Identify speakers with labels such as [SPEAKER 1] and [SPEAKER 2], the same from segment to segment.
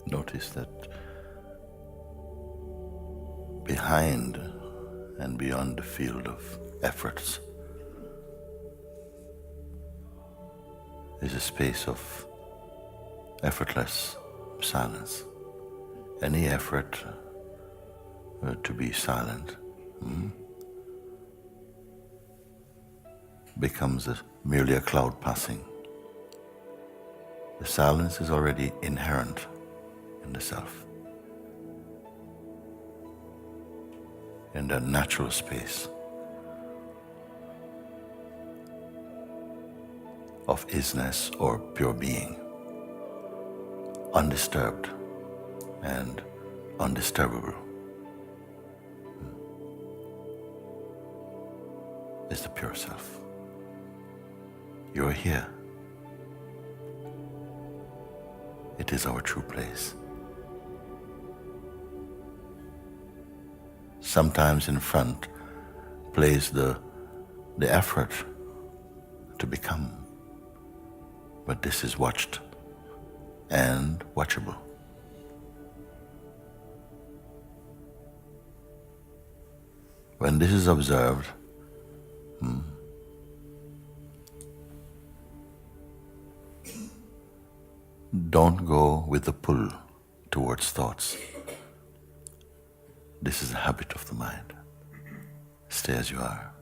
[SPEAKER 1] Notice that behind and beyond the field of efforts is a space of effortless silence. Any effort to be silent becomes merely a cloud passing. The silence is already inherent in the self, in the natural space of isness or pure being, undisturbed and undisturbable, is the pure self. You're here. It is our true place. Sometimes in front plays the effort to become, but this is watched and watchable. When this is observed, don't go with the pull towards thoughts. This is a habit of the mind. Stay as you are.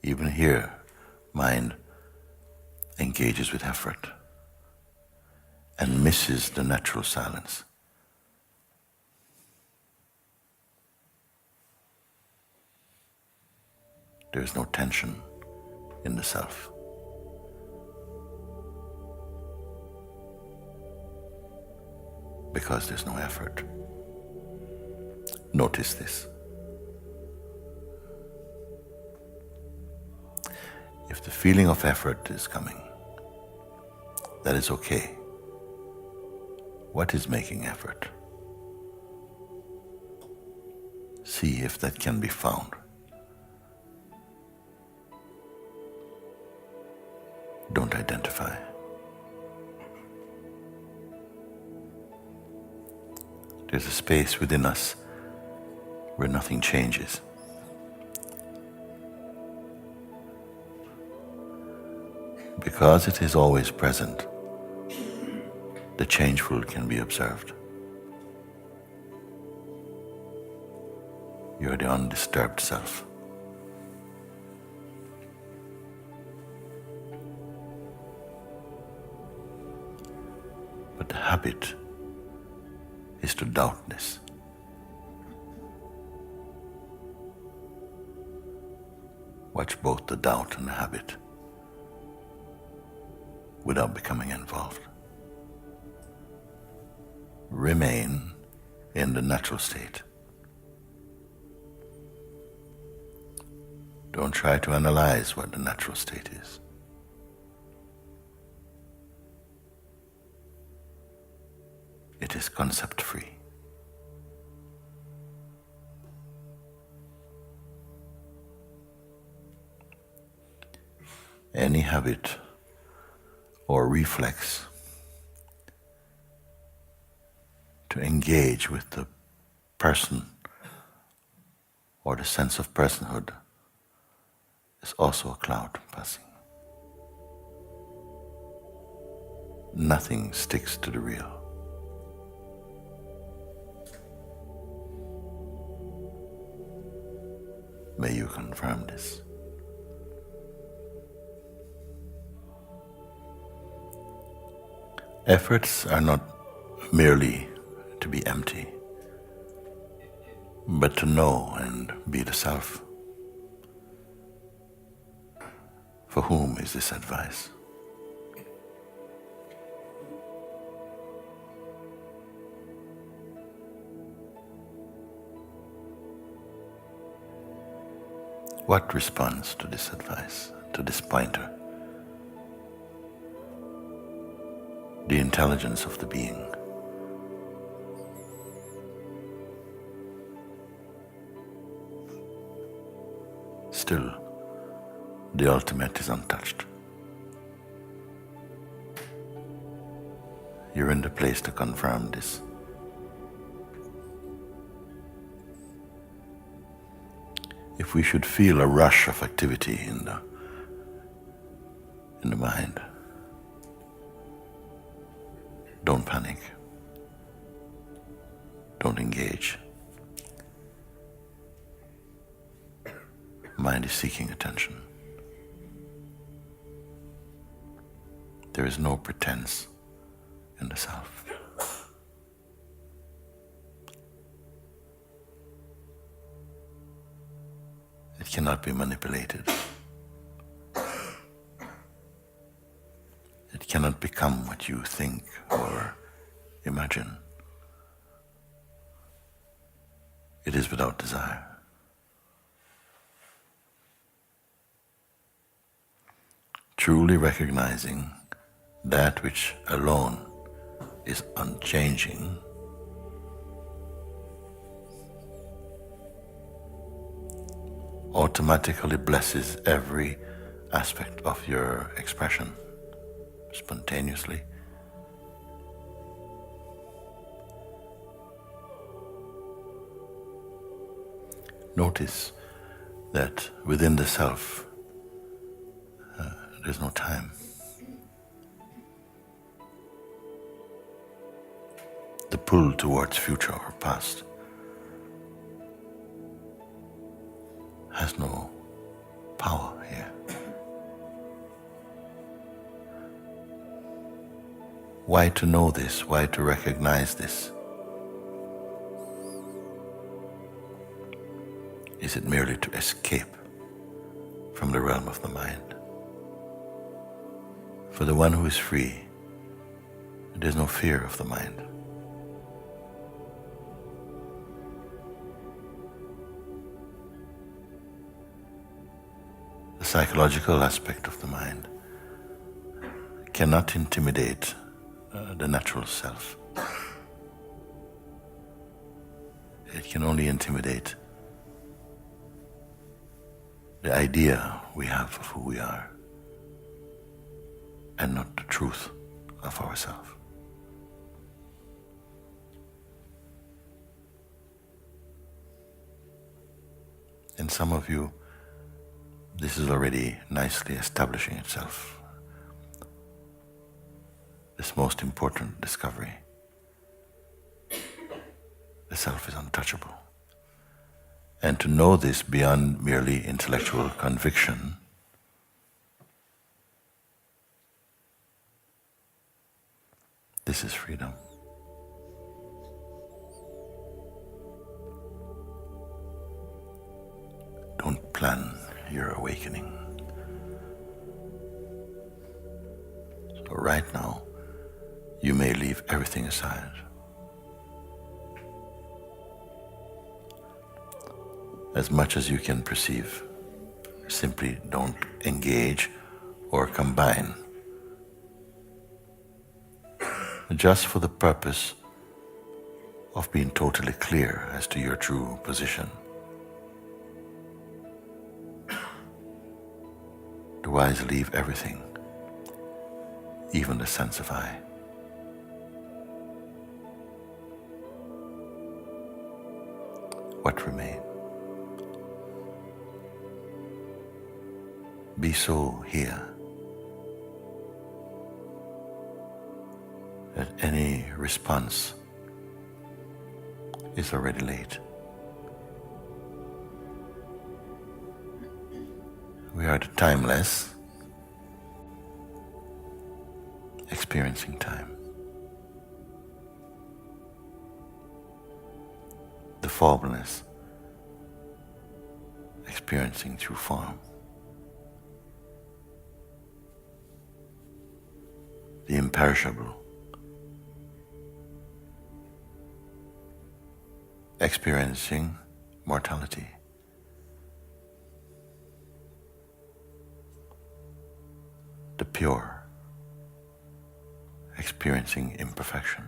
[SPEAKER 1] Even here, mind engages with effort and misses the natural silence. There is no tension in the self. Because there's no effort. Notice this. If the feeling of effort is coming, that is okay. What is making effort? See if that can be found. Don't identify. There's a space within us where nothing changes. Because it is always present, the changeful can be observed. You are the undisturbed self. But the habit is to doubt this. Watch both the doubt and the habit without becoming involved. Remain in the natural state. Don't try to analyze what the natural state is. It is concept-free. Any habit or reflex to engage with the person or the sense of personhood is also a cloud passing. Nothing sticks to the real. May you confirm this. Efforts are not merely to be empty, but to know and be the self. For whom is this advice? What responds to this advice, to this pointer? The intelligence of the being. Still, the ultimate is untouched. We're in the place to confirm this. If we should feel a rush of activity in the mind, don't panic. Don't engage. Mind is seeking attention. There is no pretense in the self. It cannot be manipulated. It cannot become what you think or imagine. It is without desire. Truly recognizing that which alone is unchanging automatically blesses every aspect of your expression spontaneously. Notice that within the self, there's no time. The pull towards future or past has no power here. Why to know this? Why to recognize this? Is it merely to escape from the realm of the mind? For the one who is free, there is no fear of the mind. The psychological aspect of the mind cannot intimidate the natural self. It can only intimidate the idea we have of who we are, and not the truth of ourselves. In some of you, this is already nicely establishing itself. This most important discovery. The self is untouchable. And to know this beyond merely intellectual conviction this is freedom. Don't plan your awakening. So right now, you may leave everything aside. As much as you can perceive, simply don't engage or combine. Just for the purpose of being totally clear as to your true position. The wise leave everything, even the sense of I. What remains? Be so here that any response is already late. We are the timeless, experiencing time. The formless, experiencing through form. The imperishable, experiencing mortality. The pure, experiencing imperfection.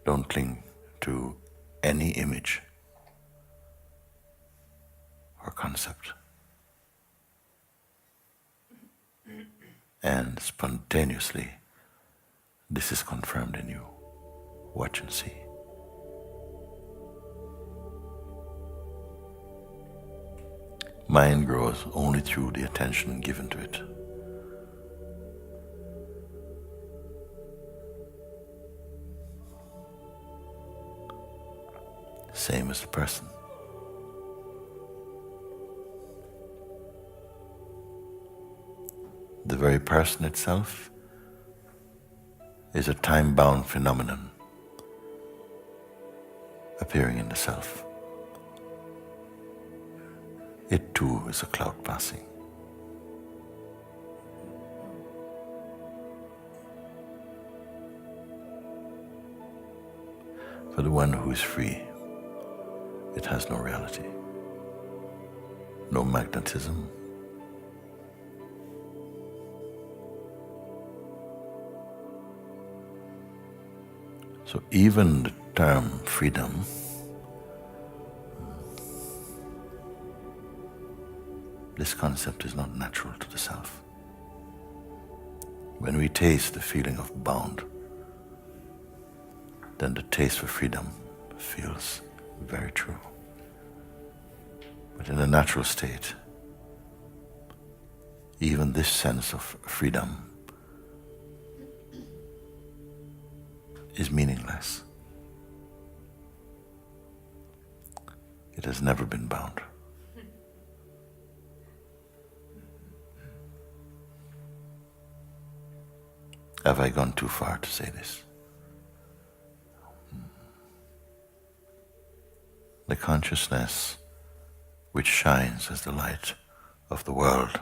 [SPEAKER 1] Don't cling to any image or concept. and spontaneously this is confirmed in you. Watch and see. Mind grows only through the attention given to it. Same as the person. The very person itself is a time-bound phenomenon appearing in the self. It too is a cloud passing. For the one who is free, it has no reality, no magnetism, so even the term freedom this concept is not natural to the self. When we taste the feeling of bound, then the taste for freedom feels very true. But in a natural state, even this sense of freedom is meaningless. It has never been bound. Have I gone too far to say this? The consciousness which shines as the light of the world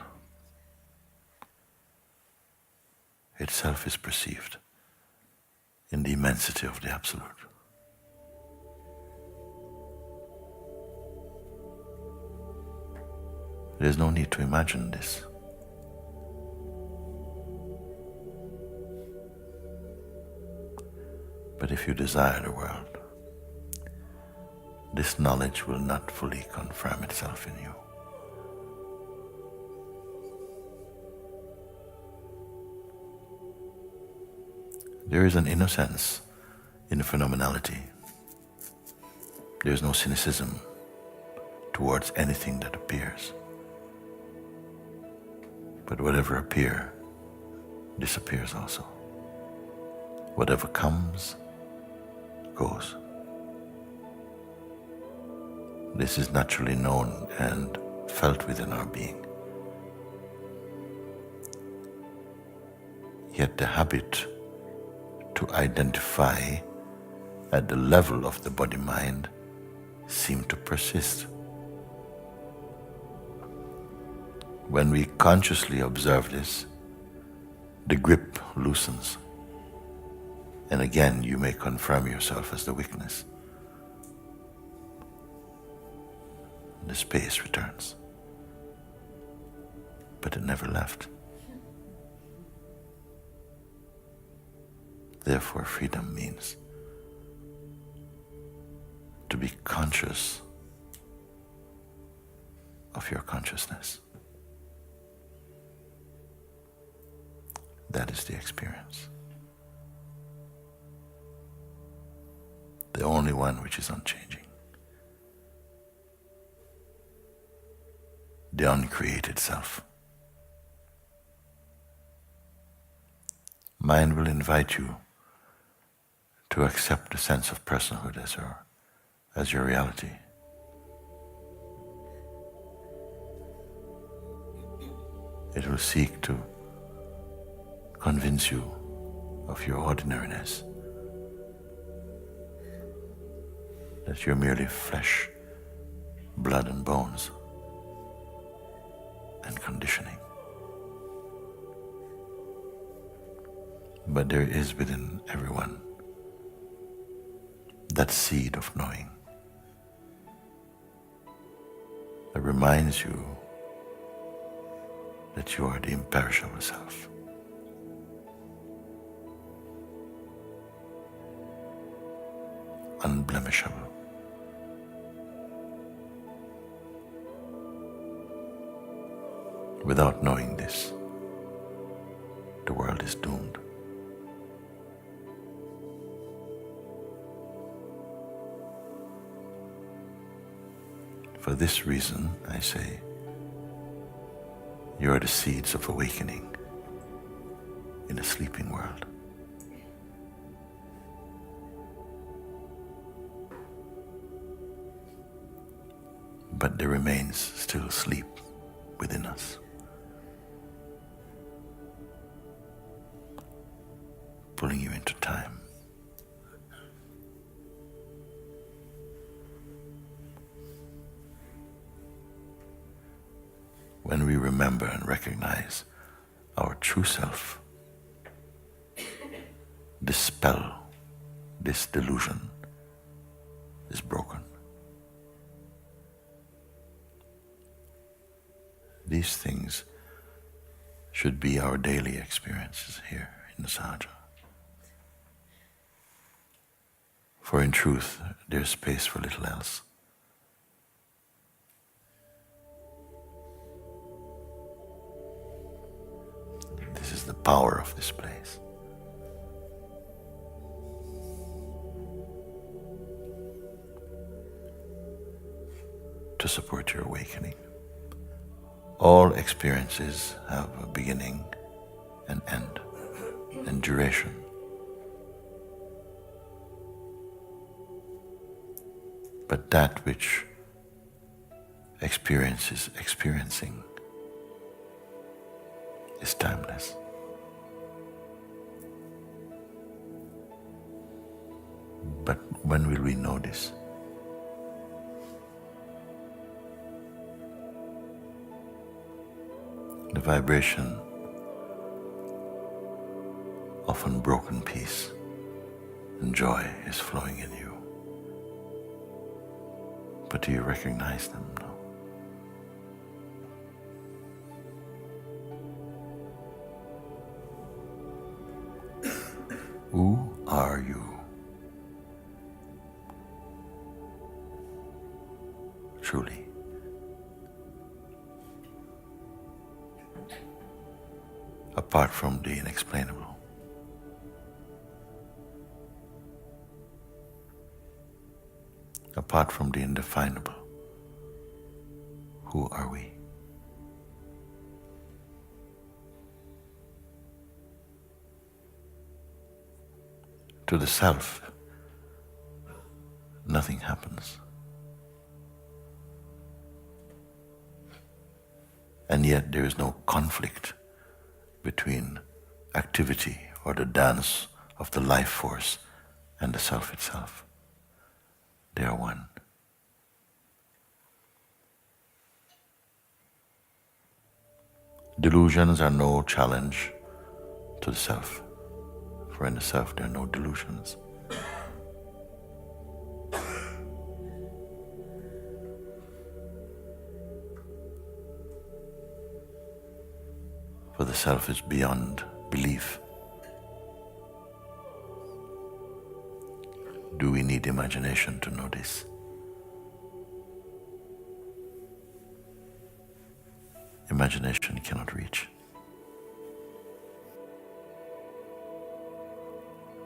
[SPEAKER 1] itself is perceived in the immensity of the Absolute. There is no need to imagine this. But if you desire the world, this knowledge will not fully confirm itself in you. There is an innocence in phenomenality. There is no cynicism towards anything that appears. But whatever appears, disappears also. Whatever comes, goes. This is naturally known and felt within our being. Yet the habit to identify at the level of the body-mind seems to persist. When we consciously observe this, the grip loosens. And again, you may confirm yourself as the weakness. The space returns. But it never left. Therefore, freedom means to be conscious of your consciousness. That is the experience. The only one which is unchanging. The uncreated self. Mind will invite you to accept the sense of personhood as your reality. It will seek to convince you of your ordinariness, that you're merely flesh, blood and bones, and conditioning. But there is within everyone that seed of knowing that reminds you that you are the imperishable self. Unblemishable. Without knowing this, the world is doomed. For this reason, I say, you are the seeds of awakening in a sleeping world. But there remains still sleep within us. Pulling you into time. When we remember and recognize our true self, this spell, this delusion is broken. These things should be our daily experiences here in the Sahaja. For in truth, there's space for little else. This is the power of this place. To support your awakening. All experiences have a beginning and end and duration. But that which experience is experiencing is timeless. But when will we know this? The vibration of unbroken peace and joy is flowing in you. But do you recognize them? No. Who are you? Truly. Apart from the inexplainable. Apart from the indefinable. Who are we? To the self, nothing happens. And yet there is no conflict between activity or the dance of the life force and the self itself. They are one. Delusions are no challenge to the self, for in the self there are no delusions. For the self is beyond belief. Do we need imagination to know this? Imagination cannot reach.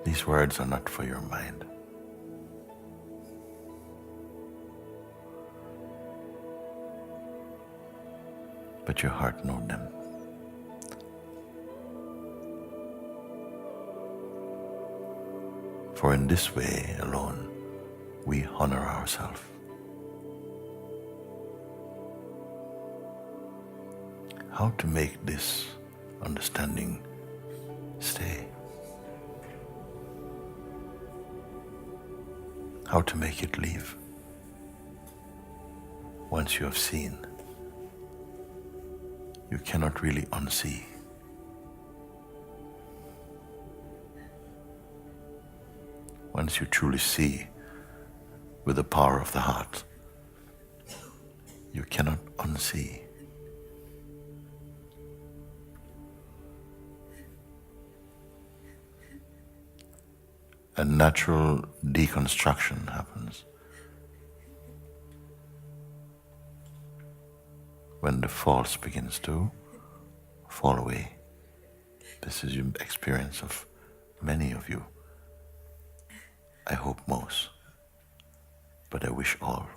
[SPEAKER 1] These words are not for your mind. But your heart knows them. For in this way alone, we honor ourselves. How to make this understanding stay? How to make it leave? Once you have seen, you cannot really unsee. Once you truly see with the power of the heart, you cannot unsee. A natural deconstruction happens when the false begins to fall away. This is the experience of many of you. I hope most, but I wish all.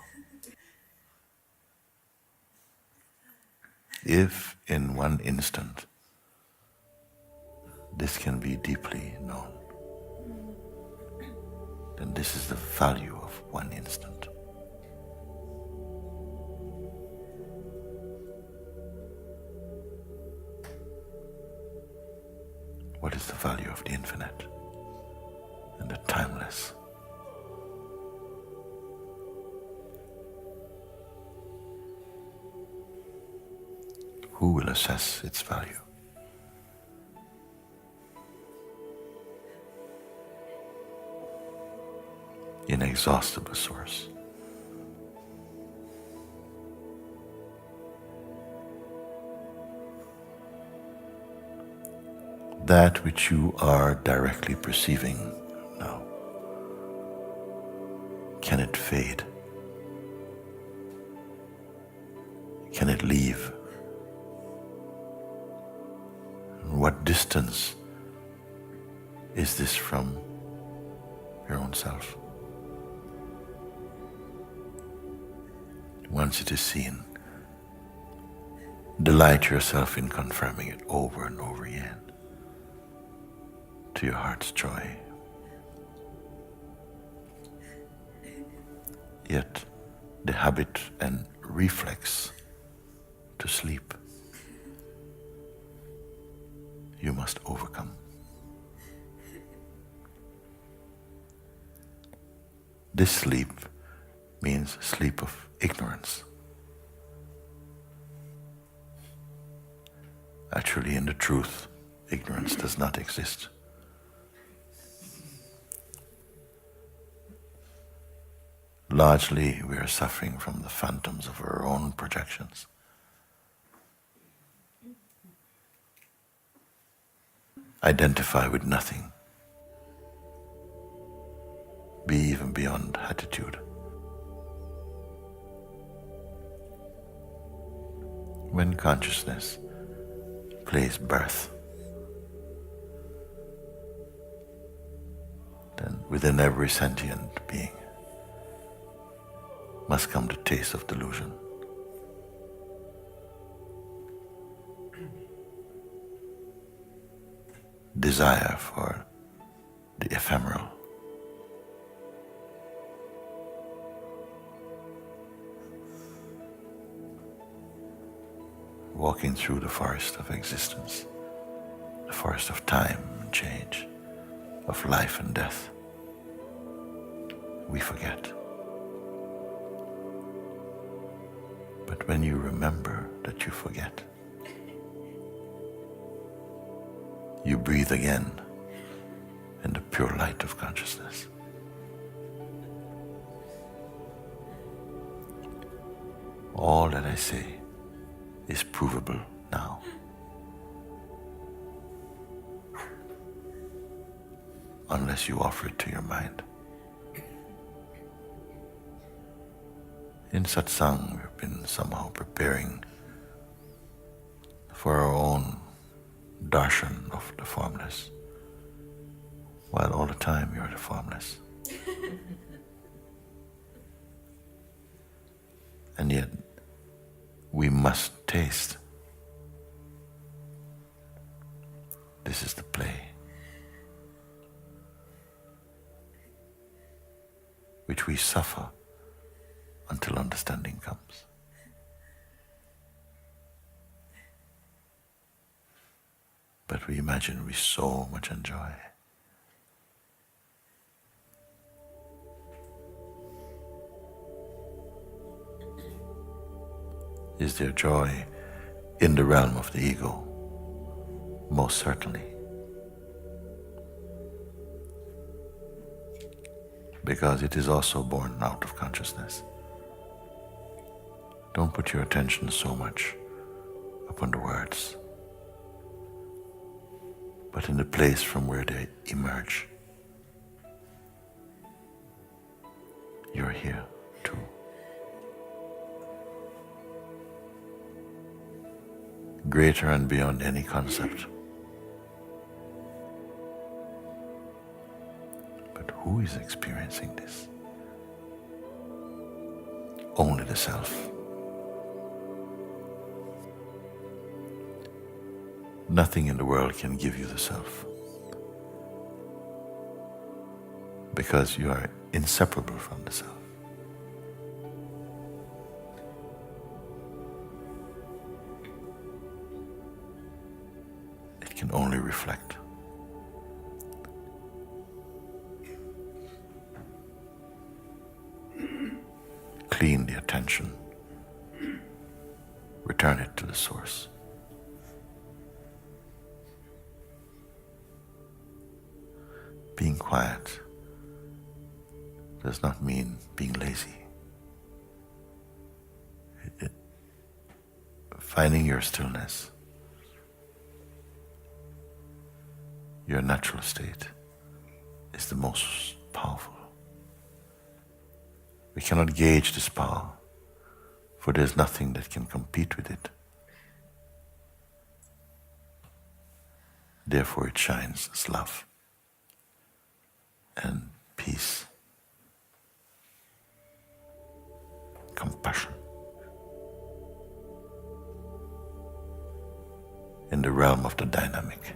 [SPEAKER 1] If in one instant this can be deeply known, then this is the value of one instant. What is the value of the infinite and the timeless? Who will assess its value? Inexhaustible source. That which you are directly perceiving now, can it fade? Can it leave? What distance is this from your own self? Once it is seen, delight yourself in confirming it over and over again to your heart's joy. Yet the habit and reflex to sleep you must overcome. This sleep means sleep of ignorance. Actually, in the truth, ignorance does not exist. Largely, we are suffering from the phantoms of our own projections. Identify with nothing. Be even beyond attitude. When consciousness plays birth, then within every sentient being must come the taste of delusion. Desire for the ephemeral. Walking through the forest of existence, the forest of time and change, of life and death, we forget. But when you remember that you forget, you breathe again in the pure light of consciousness. All that I say is provable now. Unless you offer it to your mind. In satsang, we've been somehow preparing for our own darshan of the formless, while all the time you're the formless. And yet, we must taste. This is the play, which we suffer until understanding comes. But we imagine we so much enjoy. Is there joy in the realm of the ego? Most certainly. Because it is also born out of consciousness. Don't put your attention so much upon the words, but in the place from where they emerge. You're here too. Greater and beyond any concept Who is experiencing this? Only the self. Nothing in the world can give you the self, because you are inseparable from the self. It can only reflect. Clean the attention. Return it to the source. Being quiet does not mean being lazy. Finding your stillness, your natural state, is the most powerful. We cannot gauge this power, for there is nothing that can compete with it. Therefore it shines as love and peace, compassion. In the realm of the dynamic.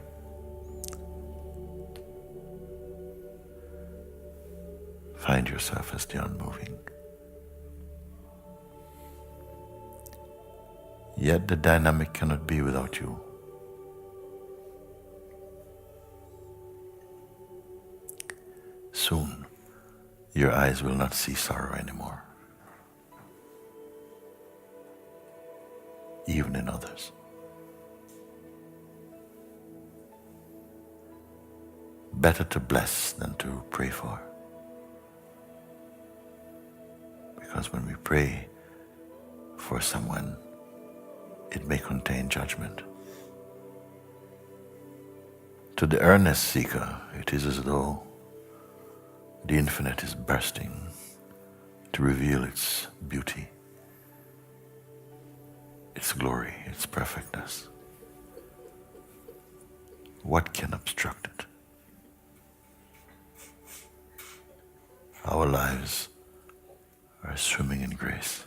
[SPEAKER 1] Find yourself as the unmoving. Yet the dynamic cannot be without you. Soon, your eyes will not see sorrow anymore, even in others. Better to bless than to pray for. Because when we pray for someone, it may contain judgment. To the earnest seeker, it is as though the infinite is bursting to reveal its beauty, its glory, its perfectness. What can obstruct it? Our lives are swimming in grace.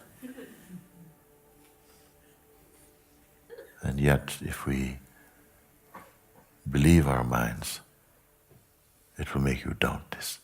[SPEAKER 1] And yet, if we believe our minds, it will make you doubt this.